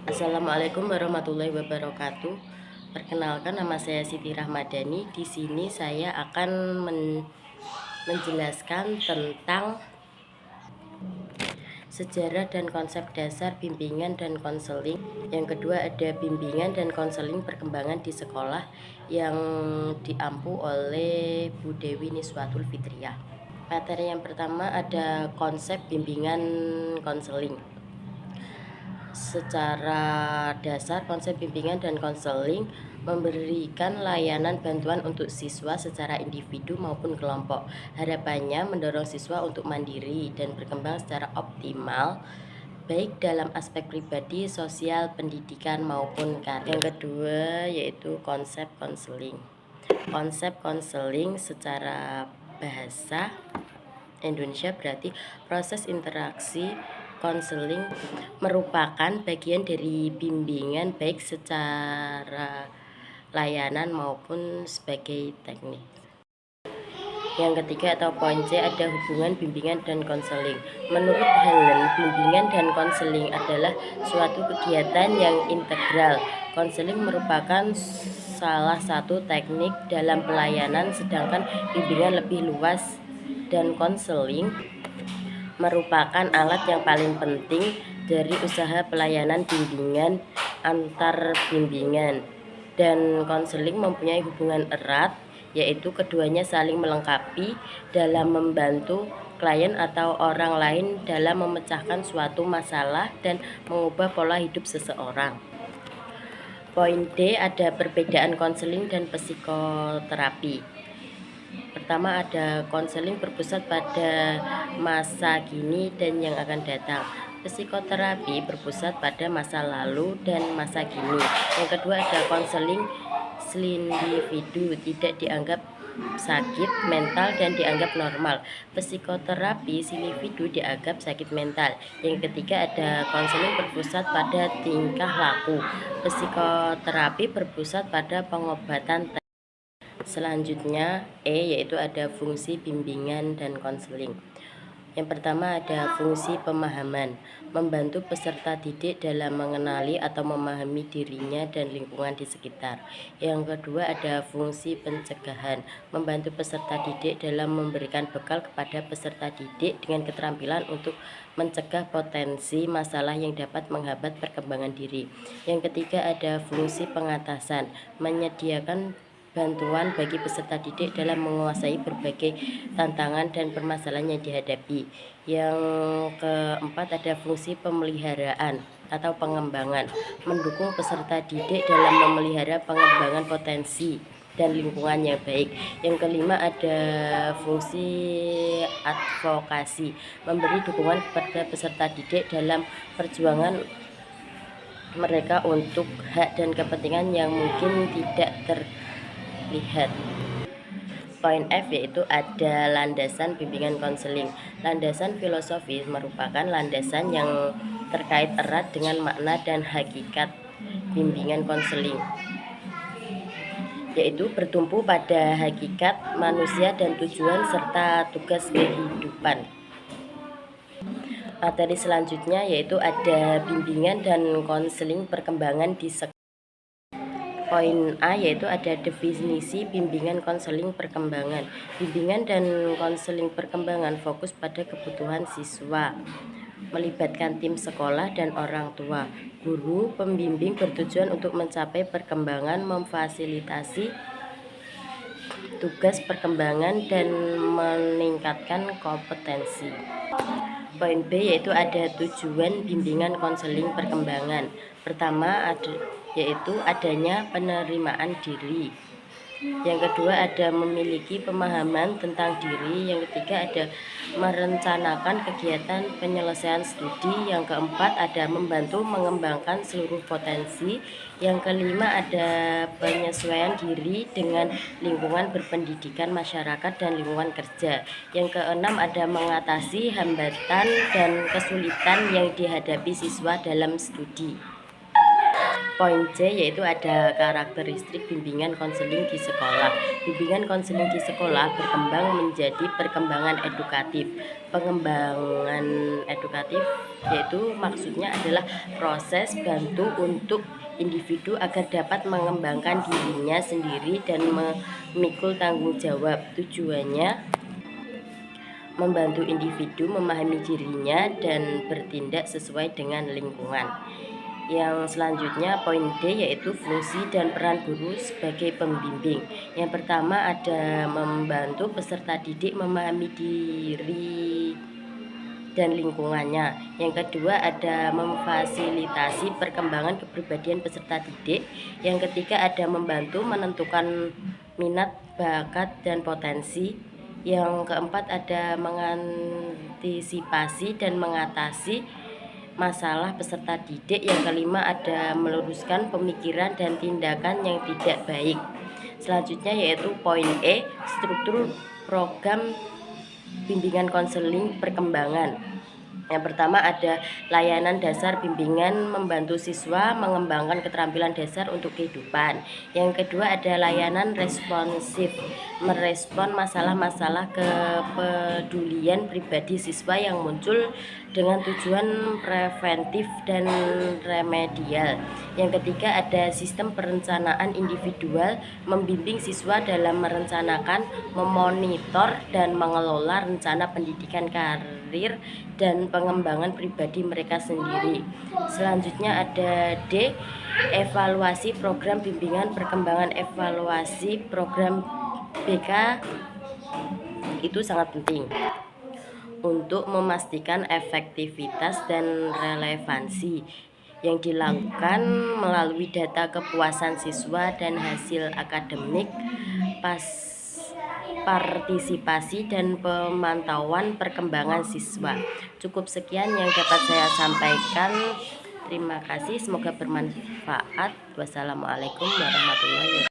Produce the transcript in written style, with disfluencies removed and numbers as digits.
Assalamualaikum warahmatullahi wabarakatuh. Perkenalkan, nama saya Siti Rahmadani. Di sini saya akan menjelaskan tentang sejarah dan konsep dasar bimbingan dan konseling. Yang kedua ada bimbingan dan konseling perkembangan di sekolah yang diampu oleh Bu Dewi Niswatul Fitriah. Materi yang pertama ada konsep bimbingan konseling. Secara dasar, konsep bimbingan dan konseling memberikan layanan bantuan untuk siswa secara individu maupun kelompok. Harapannya mendorong siswa untuk mandiri dan berkembang secara optimal, baik dalam aspek pribadi, sosial, pendidikan maupun karir. Yang kedua yaitu konsep konseling. Konsep konseling secara bahasa Indonesia berarti proses interaksi konseling merupakan bagian dari bimbingan baik secara layanan maupun sebagai teknik. Yang ketiga atau poin C ada hubungan bimbingan dan konseling. Menurut Helen, bimbingan dan konseling adalah suatu kegiatan yang integral. Konseling merupakan salah satu teknik dalam pelayanan, sedangkan bimbingan lebih luas, dan konseling merupakan alat yang paling penting dari usaha pelayanan bimbingan antar bimbingan. Dan konseling mempunyai hubungan erat, yaitu keduanya saling melengkapi dalam membantu klien atau orang lain dalam memecahkan suatu masalah dan mengubah pola hidup seseorang. Poin D ada perbedaan konseling dan psikoterapi. Pertama ada konseling berpusat pada masa kini dan yang akan datang. Psikoterapi berpusat pada masa lalu dan masa kini. Yang kedua ada konseling individu, tidak dianggap sakit mental dan dianggap normal. Psikoterapi individu dianggap sakit mental. Yang ketiga ada konseling berpusat pada tingkah laku. Psikoterapi berpusat pada pengobatan. Selanjutnya yaitu ada fungsi bimbingan dan konseling. Yang pertama ada fungsi pemahaman, membantu peserta didik dalam mengenali atau memahami dirinya dan lingkungan di sekitar. Yang kedua ada fungsi pencegahan, membantu peserta didik dalam memberikan bekal kepada peserta didik dengan keterampilan untuk mencegah potensi masalah yang dapat menghambat perkembangan diri. Yang ketiga ada fungsi pengatasan, menyediakan bantuan bagi peserta didik dalam menguasai berbagai tantangan dan permasalahan yang dihadapi. Yang keempat ada fungsi pemeliharaan atau pengembangan, mendukung peserta didik dalam memelihara pengembangan potensi dan lingkungan yang baik. Yang kelima ada fungsi advokasi, memberi dukungan kepada peserta didik dalam perjuangan mereka untuk hak dan kepentingan yang mungkin tidak terlihat. Poin F yaitu ada landasan bimbingan konseling. Landasan filosofis merupakan landasan yang terkait erat dengan makna dan hakikat bimbingan konseling, yaitu bertumpu pada hakikat manusia dan tujuan serta tugas kehidupan. Materi selanjutnya yaitu ada bimbingan dan konseling perkembangan di sekolah. Poin A yaitu ada definisi bimbingan konseling perkembangan. Bimbingan dan konseling perkembangan fokus pada kebutuhan siswa, melibatkan tim sekolah dan orang tua. Guru pembimbing bertujuan untuk mencapai perkembangan, memfasilitasi tugas perkembangan dan meningkatkan kompetensi. Poin B yaitu ada tujuan bimbingan konseling perkembangan. Pertama yaitu adanya penerimaan diri. Yang kedua ada memiliki pemahaman tentang diri. Yang ketiga ada merencanakan kegiatan penyelesaian studi. Yang keempat ada membantu mengembangkan seluruh potensi. Yang kelima ada penyesuaian diri dengan lingkungan berpendidikan masyarakat dan lingkungan kerja. Yang keenam ada mengatasi hambatan dan kesulitan yang dihadapi siswa dalam studi. Poin C yaitu ada karakteristik bimbingan konseling di sekolah. Bimbingan konseling di sekolah berkembang menjadi perkembangan edukatif. Pengembangan edukatif yaitu maksudnya adalah proses bantu untuk individu agar dapat mengembangkan dirinya sendiri dan memikul tanggung jawab. Tujuannya membantu individu memahami dirinya dan bertindak sesuai dengan lingkungan. Yang selanjutnya poin D yaitu fungsi dan peran guru sebagai pembimbing. Yang pertama ada membantu peserta didik memahami diri dan lingkungannya. Yang kedua ada memfasilitasi perkembangan kepribadian peserta didik. Yang ketiga ada membantu menentukan minat, bakat, dan potensi. Yang keempat ada mengantisipasi dan mengatasi masalah peserta didik. Yang kelima ada meluruskan pemikiran dan tindakan yang tidak baik. Selanjutnya yaitu poin E, struktur program bimbingan konseling perkembangan. Yang pertama ada layanan dasar bimbingan membantu siswa mengembangkan keterampilan dasar untuk kehidupan. Yang kedua ada layanan responsif, merespon masalah-masalah kepedulian pribadi siswa yang muncul dengan tujuan preventif dan remedial. Yang ketiga ada sistem perencanaan individual, membimbing siswa dalam merencanakan, memonitor, dan mengelola rencana pendidikan karir dan pengembangan pribadi mereka sendiri. Selanjutnya ada D, evaluasi program bimbingan perkembangan. Evaluasi program BK itu sangat penting untuk memastikan efektivitas dan relevansi yang dilakukan melalui data kepuasan siswa dan hasil akademik, partisipasi dan pemantauan perkembangan siswa. Cukup sekian yang dapat saya sampaikan. Terima kasih, semoga bermanfaat. Wassalamualaikum warahmatullahi wabarakatuh.